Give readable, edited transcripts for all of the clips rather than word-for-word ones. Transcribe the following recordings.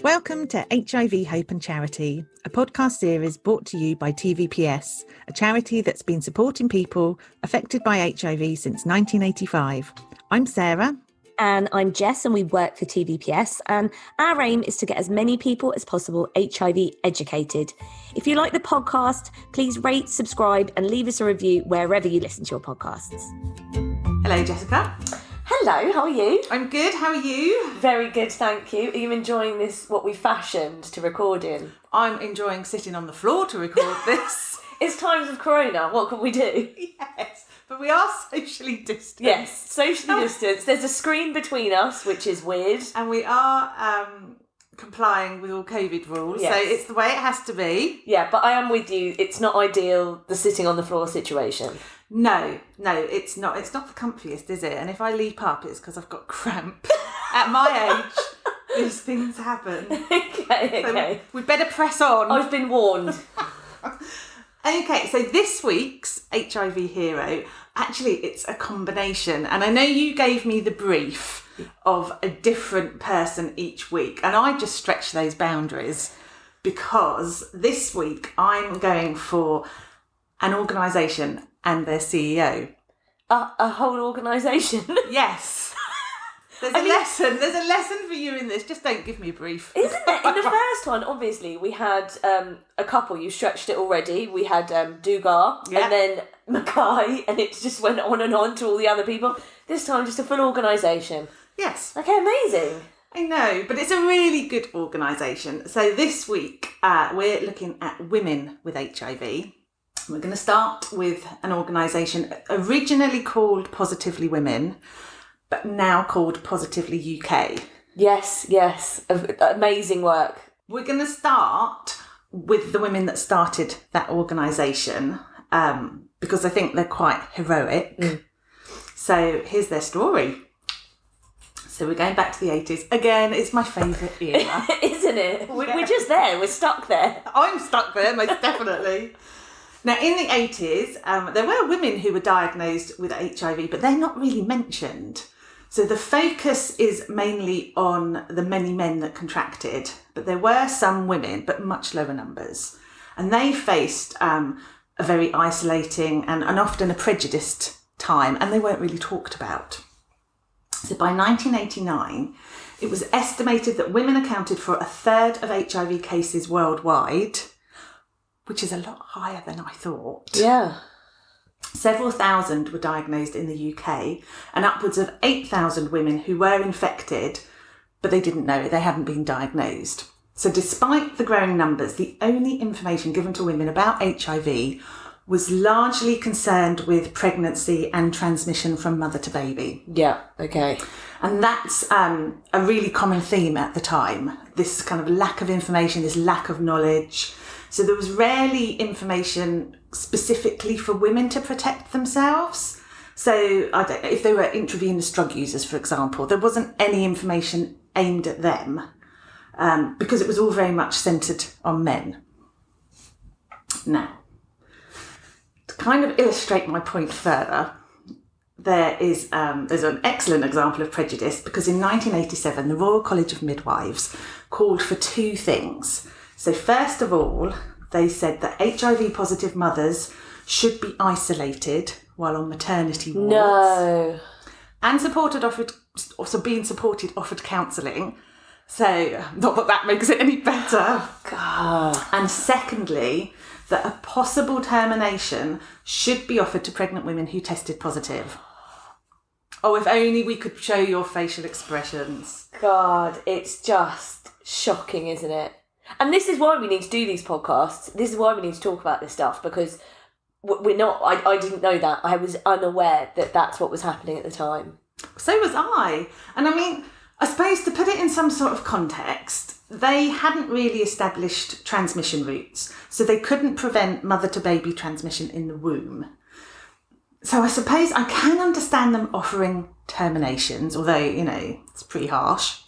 Welcome to HIV Hope and Charity, a podcast series brought to you by TVPS, a charity that's been supporting people affected by HIV since 1985. I'm Sarah. And I'm Jess, and we work for TVPS, and our aim is to get as many people as possible HIV educated. If you like the podcast, please rate, subscribe and leave us a review wherever you listen to your podcasts. Hello, Jessica. Hello, how are you? I'm good, how are you? Very good, thank you. Are you enjoying this, what we fashioned to record in? I'm enjoying sitting on the floor to record this. It's times of corona, what can we do? Yes, but we are socially distanced. Yes, socially distanced. There's a screen between us, which is weird. And we are complying with all COVID rules, Yes. so it's the way it has to be. Yeah, but I am with you. It's not ideal, the sitting on the floor situation. No, it's not. It's not the comfiest, is it? And if I leap up, it's because I've got cramp. At my age, these things happen. Okay. So we better press on. I've been warned. Okay, so this week's HIV hero, actually it's a combination. And I know you gave me the brief of a different person each week. And I just stretched those boundaries because this week I'm going for an organisation and their CEO. A whole organisation? Yes. There's a lesson for you in this. Just don't give me a brief. Isn't it? In the first one, obviously, we had a couple. You stretched it already. We had Dugar and then Mackay, and it just went on to all the other people. This time, just a full organisation. Yes. Okay, amazing. I know, but it's a really good organisation. So this week, we're looking at women with HIV. We're going to start with an organisation originally called Positively Women, but now called Positively UK. Yes. Amazing work. We're going to start with the women that started that organisation because I think they're quite heroic. So here's their story. So we're going back to the 80s. Again, it's my favourite era. Isn't it? We're just there. We're stuck there. I'm stuck there, most definitely. Now, in the 80s, there were women who were diagnosed with HIV, but they're not really mentioned. So the focus is mainly on the many men that contracted, but there were some women, but much lower numbers. And they faced a very isolating and often a prejudiced time, and they weren't really talked about. So by 1989, it was estimated that women accounted for a third of HIV cases worldwide, which is a lot higher than I thought. Yeah. Several thousand were diagnosed in the UK, and upwards of 8,000 women who were infected, but they didn't know it, they hadn't been diagnosed. So despite the growing numbers, the only information given to women about HIV was largely concerned with pregnancy and transmission from mother to baby. Yeah, okay. And that's a really common theme at the time, this kind of lack of information, this lack of knowledge. So there was rarely information specifically for women to protect themselves. So I don't know, if they were intravenous drug users, for example, there wasn't any information aimed at them because it was all very much centred on men. Now, to kind of illustrate my point further, there's an excellent example of prejudice because in 1987, the Royal College of Midwives called for two things. So first of all, they said that HIV-positive mothers should be isolated while on maternity wards. No. And offered counselling. So not that makes it any better. God. And secondly, that a possible termination should be offered to pregnant women who tested positive. Oh, if only we could show your facial expressions. God, it's just shocking, isn't it? And this is why we need to do these podcasts. This is why we need to talk about this stuff, because we're not... I didn't know that. I was unaware that that's what was happening at the time. So was I. And I mean, I suppose to put it in some sort of context, they hadn't really established transmission routes, so they couldn't prevent mother-to-baby transmission in the womb. So I suppose I can understand them offering terminations, although, you know, it's pretty harsh.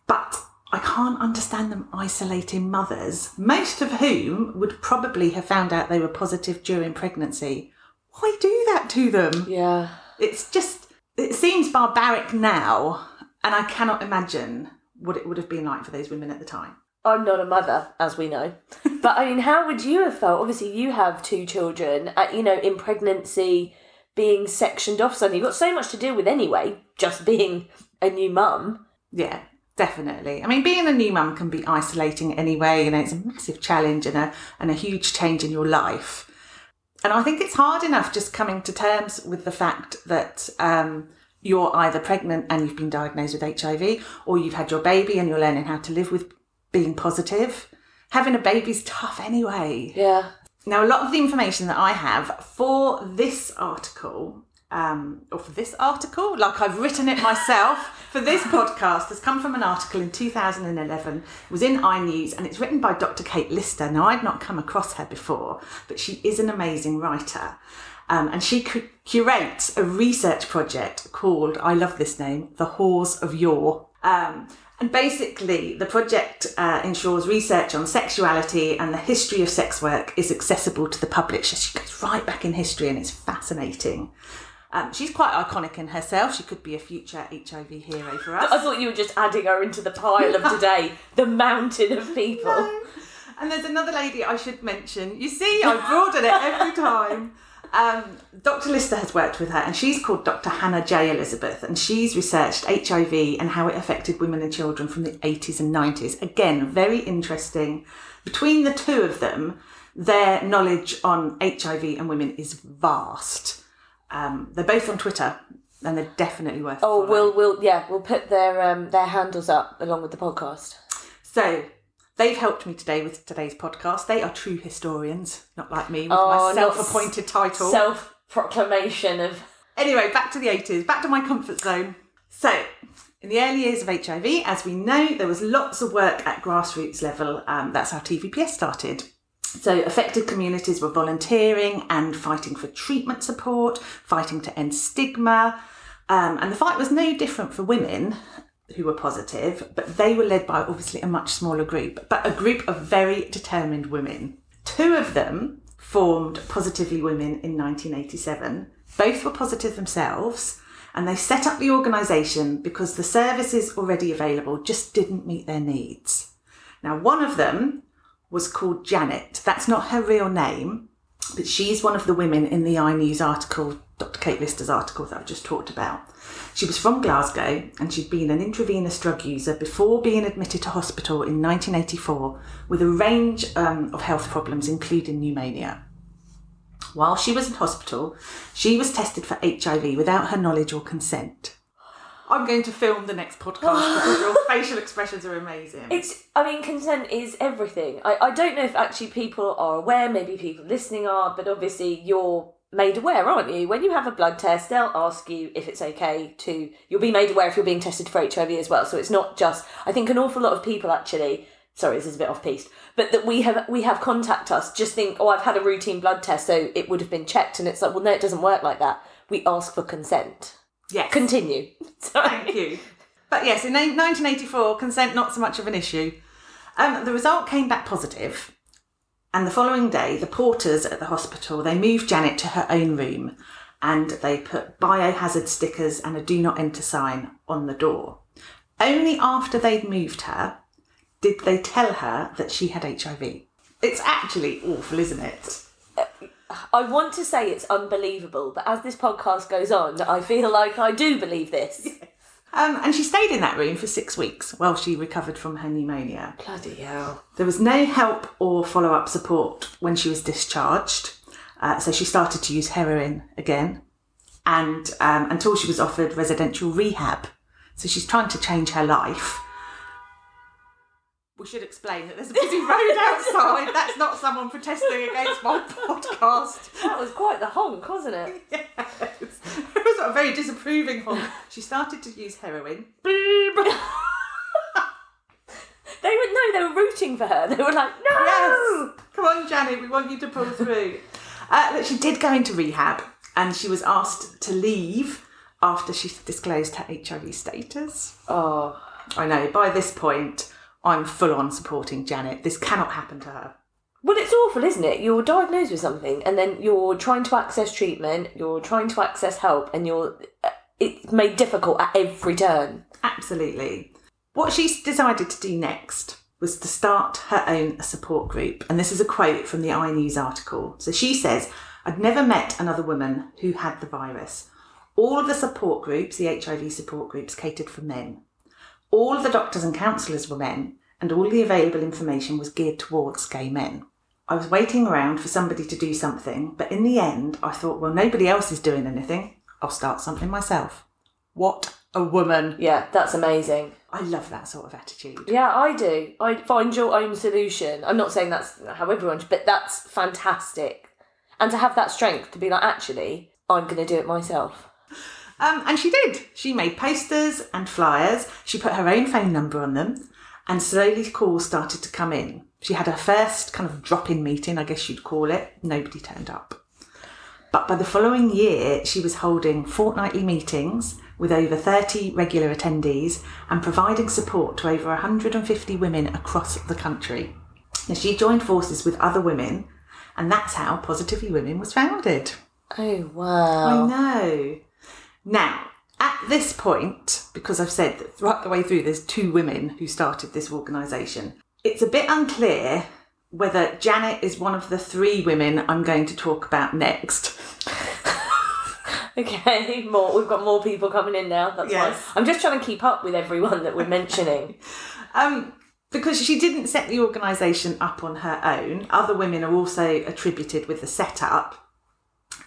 But I can't understand them isolating mothers, most of whom would probably have found out they were positive during pregnancy. Why do that to them? Yeah. It's just, it seems barbaric now, and I cannot imagine what it would have been like for those women at the time. I'm not a mother, as we know. But, I mean, how would you have felt? Obviously, you have 2 children, in pregnancy, being sectioned off suddenly. You've got so much to deal with anyway, just being a new mum. Yeah, definitely. I mean, being a new mum can be isolating anyway. It's a massive challenge and a huge change in your life. And I think it's hard enough just coming to terms with the fact that you're either pregnant and you've been diagnosed with HIV, or you've had your baby and you're learning how to live with being positive. Having a baby's tough anyway. Yeah. Now, a lot of the information that I have for this article, like I've written it myself, for this podcast, has come from an article in 2011. It was in iNews, and it's written by Dr. Kate Lister. Now, I'd not come across her before, but she is an amazing writer. And she curates a research project called, I love this name, The Whores of Yore. And basically, the project ensures research on sexuality and the history of sex work is accessible to the public. She goes right back in history, and it's fascinating. She's quite iconic in herself. She could be a future HIV hero for us. I thought you were just adding her into the pile of today, the mountain of people. No. And there's another lady I should mention. You see, I broaden it every time. Dr. Lister has worked with her, and she's called Dr. Hannah J. Elizabeth, and she's researched HIV and how it affected women and children from the 80s and 90s. Again, very interesting. Between the two of them, their knowledge on HIV and women is vast. They're both on Twitter, and they're definitely worth following. We'll put their handles up along with the podcast. So they've helped me today with today's podcast. They are true historians, not like me with my self-appointed title. Self-proclamation of... Anyway, back to the 80s, back to my comfort zone. So, in the early years of HIV, as we know, there was lots of work at grassroots level. That's how TVPS started. So affected communities were volunteering and fighting for treatment support, fighting to end stigma. And the fight was no different for women who were positive, but they were led by obviously a much smaller group, but a group of very determined women. 2 of them formed Positively Women in 1987. Both were positive themselves, and they set up the organisation because the services already available just didn't meet their needs. Now, one of them was called Janet. That's not her real name, but she's one of the women in the iNews article, Dr. Kate Lister's article that I've just talked about. She was from Glasgow, and she'd been an intravenous drug user before being admitted to hospital in 1984 with a range of health problems, including pneumonia. While she was in hospital, she was tested for HIV without her knowledge or consent. I'm going to film the next podcast because your facial expressions are amazing. Consent is everything. I don't know if actually people are aware, maybe people listening are, but obviously you're made aware, aren't you? When you have a blood test, they'll ask you if it's okay to... You'll be made aware if you're being tested for HIV as well. So it's not just... I think an awful lot of people actually... Sorry, this is a bit off-piste. But that we have contact us, just think, I've had a routine blood test, so it would have been checked. And it's like, well, no, it doesn't work like that. We ask for consent. Yes. Continue. Sorry. Thank you. But yes, in 1984, consent not so much of an issue. The result came back positive. And the following day, the porters at the hospital, they moved Janet to her own room, and they put biohazard stickers and a do not enter sign on the door. Only after they'd moved her did they tell her that she had HIV. It's actually awful, isn't it? I want to say it's unbelievable, but as this podcast goes on, I feel like I do believe this. Yeah. And she stayed in that room for 6 weeks while she recovered from her pneumonia. Bloody hell. There was no help or follow-up support when she was discharged. So she started to use heroin again, and until she was offered residential rehab. So she's trying to change her life. We should explain that there's a busy road outside. That's not someone protesting against my podcast. That was quite the honk, wasn't it? Yes. It was a very disapproving honk. She started to use heroin. They were rooting for her. They were like, no! Yes! Come on, Janet, we want you to pull through. She did go into rehab, and she was asked to leave after she disclosed her HIV status. Oh. I know, by this point... I'm full on supporting Janet. This cannot happen to her. Well, it's awful, isn't it? You're diagnosed with something and then you're trying to access treatment, you're trying to access help, and it's made difficult at every turn. Absolutely. What she decided to do next was to start her own support group. And this is a quote from the iNews article. So she says, "I'd never met another woman who had the virus. All of the support groups, the HIV support groups, catered for men. All of the doctors and counsellors were men, and all the available information was geared towards gay men. I was waiting around for somebody to do something, but in the end, I thought, well, nobody else is doing anything. I'll start something myself." What a woman. Yeah, that's amazing. I love that sort of attitude. Yeah, I do. I find your own solution. I'm not saying that's how everyone, but that's fantastic. And to have that strength to be like, actually, I'm going to do it myself. And she did. She made posters and flyers. She put her own phone number on them, and slowly calls started to come in. She had her first kind of drop-in meeting, I guess you'd call it. Nobody turned up. But by the following year, she was holding fortnightly meetings with over 30 regular attendees and providing support to over 150 women across the country. Now, she joined forces with other women, and that's how Positively Women was founded. Oh, wow. I know. Now, at this point, because I've said that right the way through there's 2 women who started this organisation, it's a bit unclear whether Janet is one of the 3 women I'm going to talk about next. Okay, we've got more people coming in now. That's Yes. fine. I'm just trying to keep up with everyone that we're mentioning. Because she didn't set the organisation up on her own. Other women are also attributed with the setup.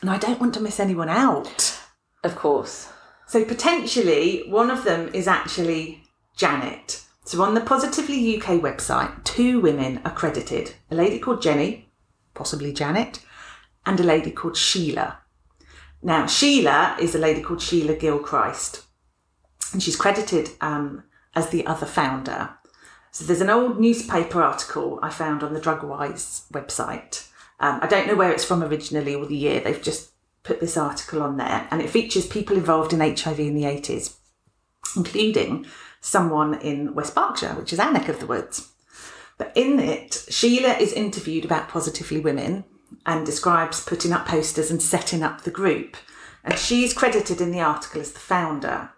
And I don't want to miss anyone out. Of course. So potentially one of them is actually Janet. So on the Positively UK website, 2 women are credited. A lady called Jenny, possibly Janet, and a lady called Sheila. Now, Sheila is a lady called Sheila Gilchrist, and she's credited as the other founder. So there's an old newspaper article I found on the DrugWise website. I don't know where it's from originally or the year. They've just put this article on there, and it features people involved in HIV in the 80s, including someone in West Berkshire, which is our neck of the woods. But in it, Sheila is interviewed about Positively Women and describes putting up posters and setting up the group. And she's credited in the article as the founder.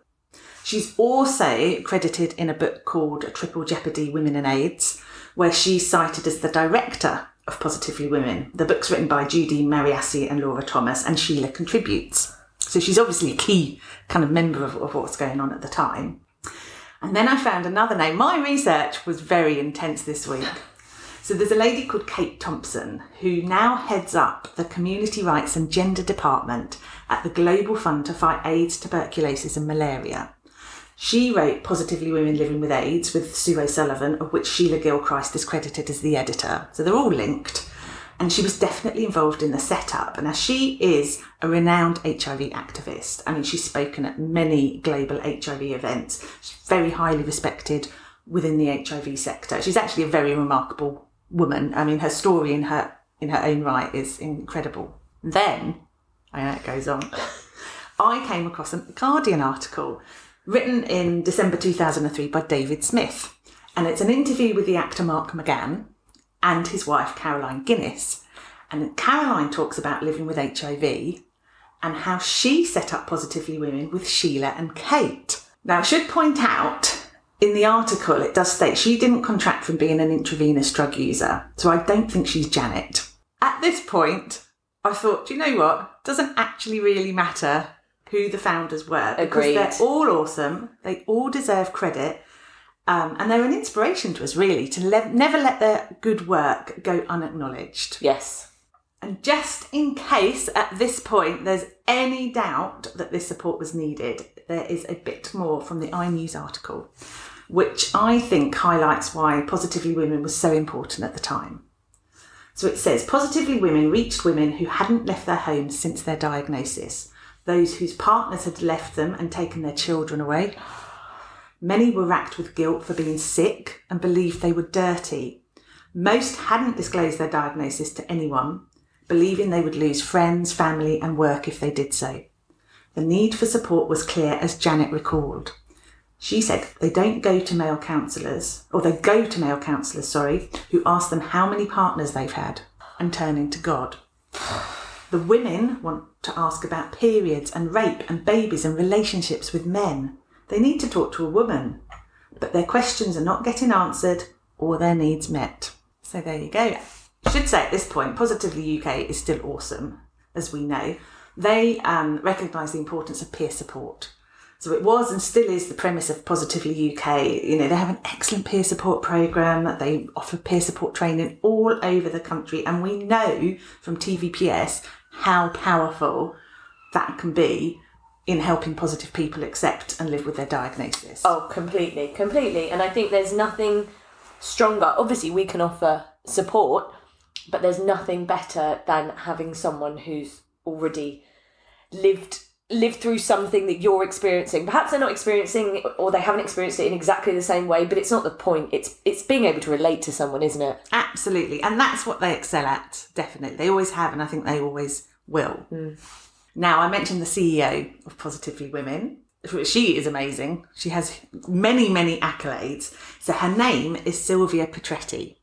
She's also credited in a book called Triple Jeopardy: Women and AIDS, where she's cited as the director of Positively Women. The book's written by Judy Mariassi and Laura Thomas, and Sheila contributes. So she's obviously a key kind of member of what's going on at the time. And then I found another name. My research was very intense this week. So there's a lady called Kate Thompson who now heads up the Community Rights and Gender Department at the Global Fund to Fight AIDS, Tuberculosis and Malaria. She wrote Positively Women Living with AIDS with Sue O'Sullivan, of which Sheila Gilchrist is credited as the editor. So they're all linked. And she was definitely involved in the setup. And as she is a renowned HIV activist, I mean, she's spoken at many global HIV events. She's very highly respected within the HIV sector. She's actually a very remarkable woman. I mean, her story in her own right is incredible. Then, I know it goes on, I came across a Guardian article written in December 2003 by David Smith. And it's an interview with the actor Mark McGann and his wife Caroline Guinness. And Caroline talks about living with HIV and how she set up Positively Women with Sheila and Kate. Now, I should point out, in the article, it does state she didn't contract from being an intravenous drug user, so I don't think she's Janet. At this point, I thought, do you know what? Doesn't actually really matter who the founders were. Agreed. Because they're all awesome. They all deserve credit. And they're an inspiration to us, really, to never let their good work go unacknowledged. Yes. And just in case at this point there's any doubt that this support was needed, there is a bit more from the iNews article, which I think highlights why Positively Women was so important at the time. So it says, Positively Women reached women who hadn't left their homes since their diagnosis, those whose partners had left them and taken their children away. Many were racked with guilt for being sick and believed they were dirty. Most hadn't disclosed their diagnosis to anyone, believing they would lose friends, family and work if they did so. The need for support was clear, as Janet recalled. She said they go to male counsellors, who ask them how many partners they've had and turning to God. The women want to ask about periods and rape and babies and relationships with men. They need to talk to a woman. but their questions are not getting answered or their needs met. So there you go. I should say at this point, Positively UK is still awesome, as we know. They recognise the importance of peer support. So it was and still is the premise of Positively UK. You know, they have an excellent peer support programme. They offer peer support training all over the country. And we know from TVPS how powerful that can be in helping positive people accept and live with their diagnosis. Oh, completely. And I think there's nothing stronger. Obviously, we can offer support, but there's nothing better than having someone who's already lived through something that you're experiencing. Perhaps they're not experiencing, or they haven't experienced it in exactly the same way, but it's not the point. It's being able to relate to someone, isn't it? Absolutely. And that's what they excel at, definitely. They always have, and I think they always will. Now, I mentioned the CEO of Positively Women. She is amazing. She has many, many accolades. So her name is Sylvia Petretti,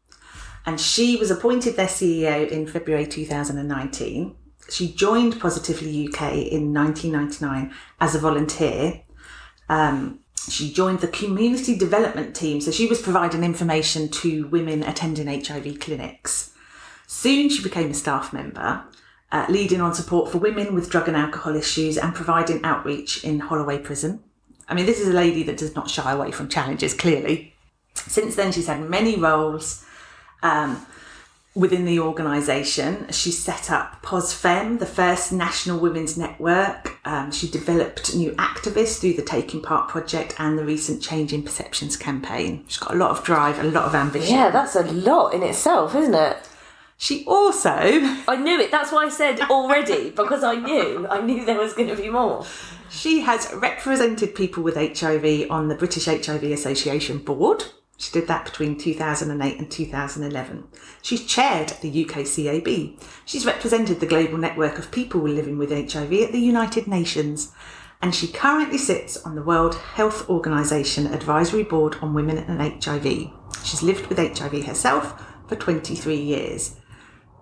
and she was appointed their CEO in February 2019. She joined Positively UK in 1999 as a volunteer. She joined the community development team, so she was providing information to women attending HIV clinics. Soon she became a staff member, leading on support for women with drug and alcohol issues and providing outreach in Holloway Prison. I mean, this is a lady that does not shy away from challenges, clearly. Since then, she's had many roles within the organisation. She set up POSFEM, the first national women's network. She developed new activists through the Taking Part project and the recent Change in Perceptions campaign. She's got a lot of drive, a lot of ambition. Yeah, that's a lot in itself, isn't it? She also... I knew it. That's why I said already, because I knew there was going to be more. She has represented people with HIV on the British HIV Association board. She did that between 2008 and 2011. She's chaired the UK CAB. She's represented the global network of people living with HIV at the United Nations. And she currently sits on the World Health Organization Advisory Board on Women and HIV. She's lived with HIV herself for 23 years.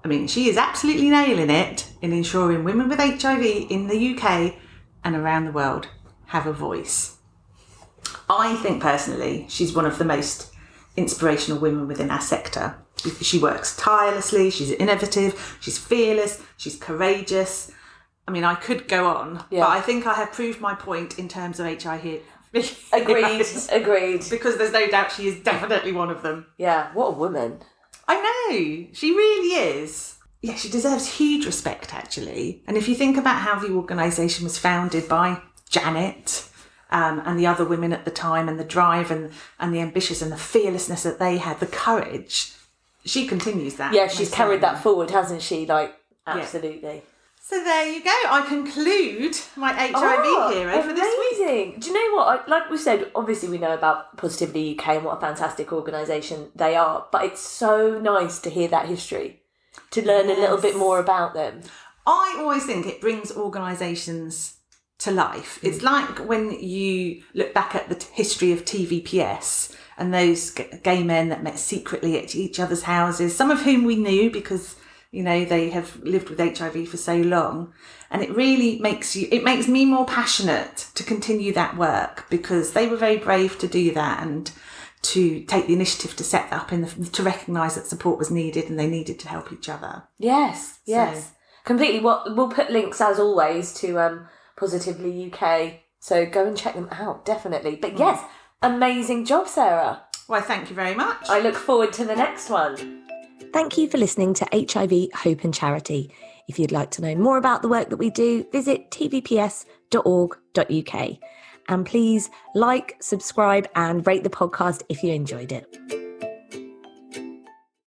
I mean, she is absolutely nailing it in ensuring women with HIV in the UK and around the world have a voice. I think personally she's one of the most inspirational women within our sector. She works tirelessly, she's innovative, she's fearless, she's courageous. I mean, I could go on, but I think I have proved my point in terms of HIV. Agreed. Because there's no doubt she is definitely one of them. Yeah, what a woman. I know, she really is. Yeah, she deserves huge respect, actually. And if you think about how the organisation was founded by Janet and the other women at the time, and the drive and the ambitious and the fearlessness that they had, the courage, she continues that. Yeah, she's carried that forward, hasn't she? Like, absolutely. Yeah. So there you go. I conclude my HIV hero for this week. Amazing. Do you know what? Like we said, obviously we know about Positively UK and what a fantastic organisation they are, but it's so nice to hear that history, to learn a little bit more about them. I always think it brings organisations to life. It's like when you look back at the history of TVPS and those gay men that met secretly at each other's houses, some of whom we knew because, you know, they have lived with HIV for so long. And it really makes me more passionate to continue that work, because they were very brave to do that and to take the initiative to set that up to recognise that support was needed and they needed to help each other. Yes. Completely. We'll put links, as always, to Positively UK. So go and check them out, definitely. But yes, amazing job, Sarah. Well, thank you very much. I look forward to the next one. Thank you for listening to HIV, Hope and Charity. If you'd like to know more about the work that we do, visit tvps.org.uk. And please like, subscribe and rate the podcast if you enjoyed it.